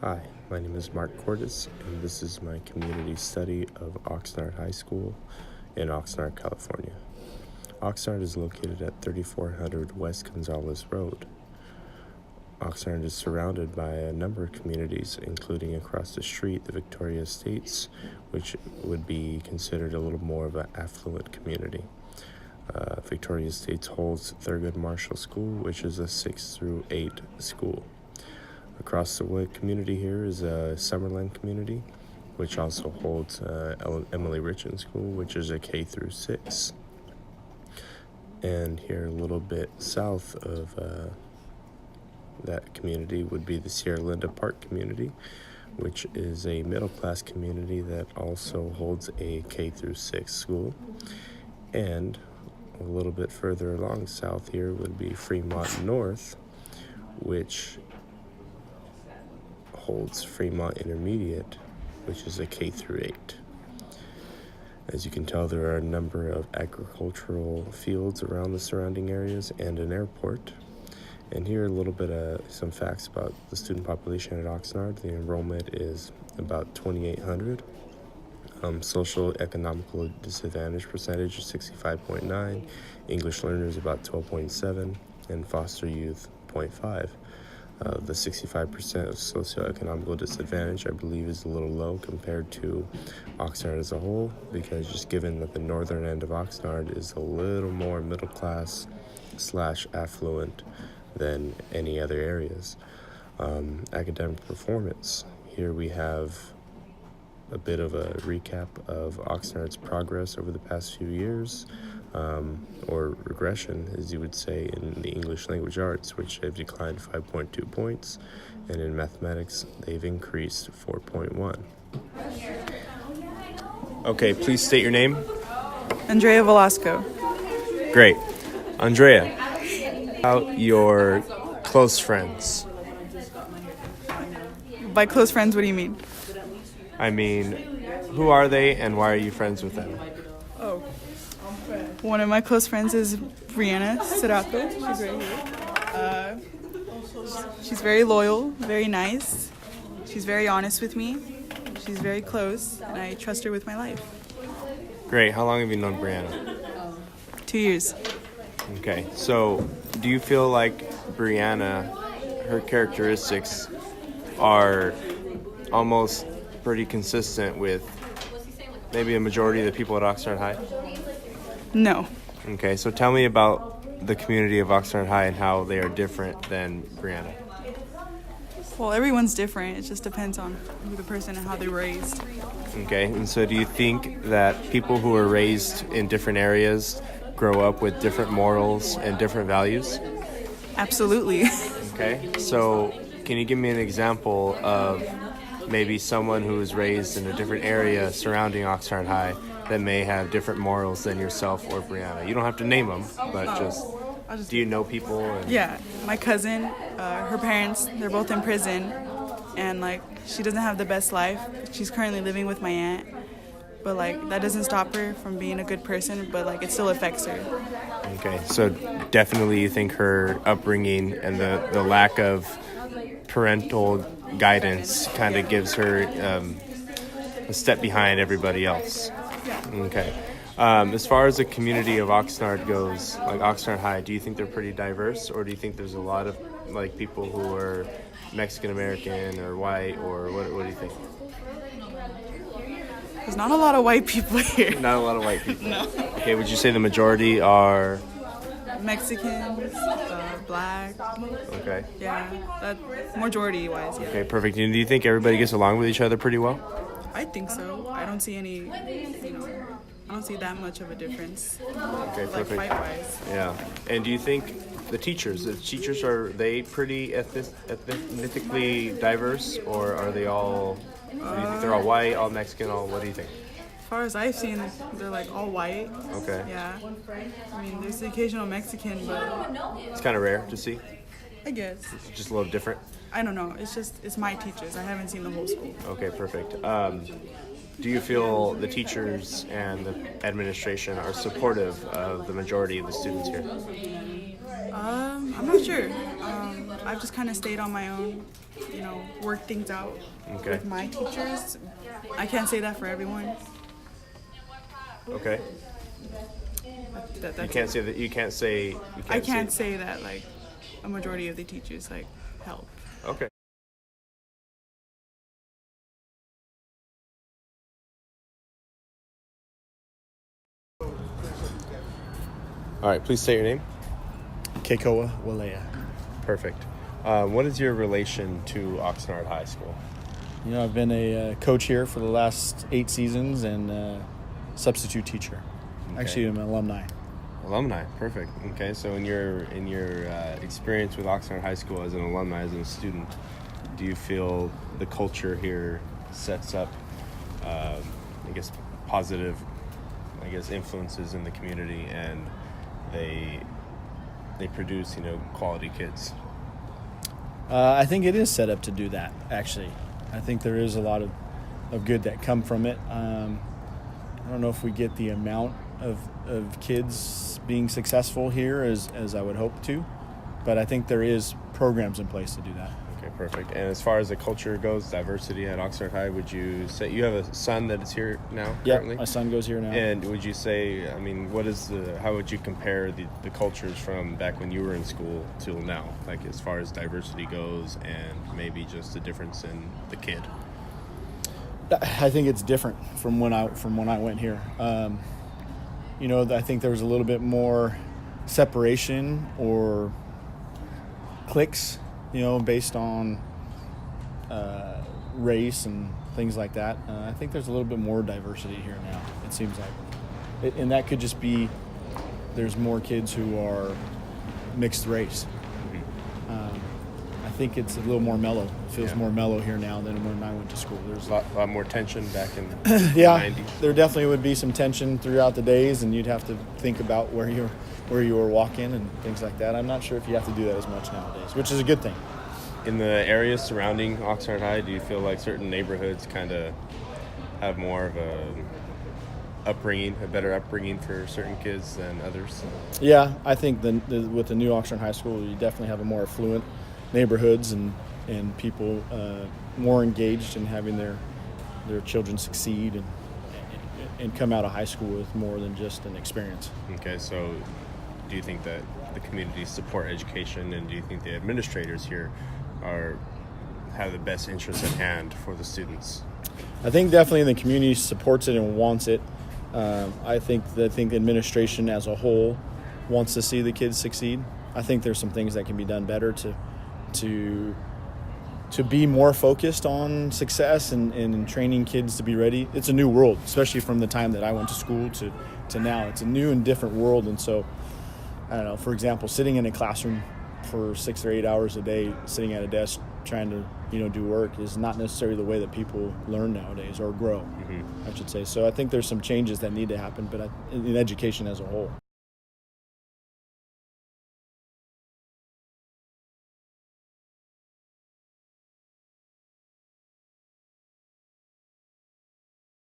Hi, my name is Mark Cordes, and this is my community study of Oxnard High School in Oxnard, California. Oxnard is located at 3400 West Gonzales Road. Oxnard is surrounded by a number of communities, including across the street, the Victoria Estates, which would be considered a little more of an affluent community. Victoria Estates holds Thurgood Marshall School, which is a 6 through 8 school. Across the way community here is a Summerland community, which also holds Emily Richin School, which is a K through 6. And here a little bit south of that community would be the Sierra Linda Park community, which is a middle class community that also holds a K through 6 school. And a little bit further along south here would be Fremont North, which holds Fremont Intermediate, which is a K through 8. As you can tell, there are a number of agricultural fields around the surrounding areas and an airport. And here a little bit of some facts about the student population at Oxnard. The enrollment is about 2,800. Social economical disadvantage percentage is 65.9, English learners about 12.7, and foster youth 0.5. The 65% of socioeconomical disadvantage, I believe, is a little low compared to Oxnard as a whole, because just given that the northern end of Oxnard is a little more middle class / affluent than any other areas. Academic performance. Here we have a bit of a recap of Oxnard's progress over the past few years, or regression, as you would say, in the English language arts, which have declined 5.2 points, and in mathematics, they've increased 4.1. Okay, please state your name. Andrea Velasco. Great. Andrea, about your close friends. By close friends, what do you mean? I mean, who are they and why are you friends with them? Oh. One of my close friends is Brianna Serato. She's right here. She's very loyal, very nice. She's very honest with me. She's very close, and I trust her with my life. Great. How long have you known Brianna? 2 years. Okay. So, do you feel like Brianna, her characteristics are almost pretty consistent with maybe a majority of the people at Oxnard High? No. Okay, so tell me about the community of Oxnard High and how they are different than Brianna. Well, everyone's different. It just depends on who the person and how they were raised. Okay, and so do you think that people who are raised in different areas grow up with different morals and different values? Absolutely. Okay, so can you give me an example of maybe someone who was raised in a different area surrounding Oxnard High that may have different morals than yourself or Brianna? You don't have to name them, but just do you know people? Yeah, my cousin, her parents, they're both in prison, and she doesn't have the best life. She's currently living with my aunt, but that doesn't stop her from being a good person, but it still affects her. Okay, so definitely you think her upbringing and the lack of parental guidance kind of gives her a step behind everybody else. Okay. As far as the community of Oxnard goes, like Oxnard High, do you think they're pretty diverse, or do you think there's a lot of people who are Mexican American or white, or what do you think? There's not a lot of white people here. Not a lot of white people. No. Okay, would you say the majority are Mexicans, black. Okay. Yeah, that majority-wise, yeah. Okay, perfect. And do you think everybody gets along with each other pretty well? I think so. I don't see any, I don't see that much of a difference. Okay, perfect. Fight-wise. Yeah. And do you think the teachers are they pretty ethnically diverse, or are they all, do you think they're all white, all Mexican, what do you think? As far as I've seen, they're all white. Okay. Yeah. I mean, there's the occasional Mexican, but it's kind of rare to see. I guess. It's just a little different. I don't know. It's my teachers. I haven't seen the whole school. Okay, perfect. Do you feel the teachers and the administration are supportive of the majority of the students here? I'm not sure. I've just kind of stayed on my own, worked things out with my teachers. I can't say that for everyone. Okay. That's You can't say that. You can't say. I can't say that like a majority of the teachers like help. Okay. All right. Please say your name. Keikoa Walea. Perfect. What is your relation to Oxnard High School? I've been a coach here for the last 8 seasons and substitute teacher. Okay. Actually, I'm an alumni. Alumni, perfect. Okay, so in your experience with Oxnard High School as an alumni, as a student, do you feel the culture here sets up, positive, influences in the community, and they produce, quality kids? I think it is set up to do that, actually. I think there is a lot of good that come from it. I don't know if we get the amount of kids being successful here as I would hope to, but I think there is programs in place to do that. Okay, perfect. And as far as the culture goes, diversity at Oxnard High, would you say you have a son that is here now currently? Yeah, my son goes here now. And would you say, how would you compare the cultures from back when you were in school till now, like as far as diversity goes, and maybe just the difference in the kid? I think it's different from when I went here. I think there was a little bit more separation or cliques, based on race and things like that. I think there's a little bit more diversity here now, it seems like. And that could just be there's more kids who are mixed race. I think it's a little more mellow. It feels more mellow here now than when I went to school. There's a lot more tension back in the 90s. There definitely would be some tension throughout the days, and you'd have to think about where you were walking and things like that. I'm not sure if you have to do that as much nowadays, which is a good thing. In the areas surrounding Oxnard High, do you feel like certain neighborhoods kind of have more of a better upbringing for certain kids than others? Yeah, I think with the new Oxnard High School, you definitely have a more affluent neighborhoods and people more engaged in having their children succeed and come out of high school with more than just an experience. Okay, so do you think that the community support education, and do you think the administrators here have the best interests at hand for the students? I think definitely the community supports it and wants it. I think the administration as a whole wants to see the kids succeed. I think there's some things that can be done better to be more focused on success and training kids to be ready. It's a new world, especially from the time that I went to school to now. It's a new and different world, and so I don't know, for example, sitting in a classroom for 6 or 8 hours a day, sitting at a desk trying to do work is not necessarily the way that people learn nowadays or grow, I should say. So I think there's some changes that need to happen, but in education as a whole.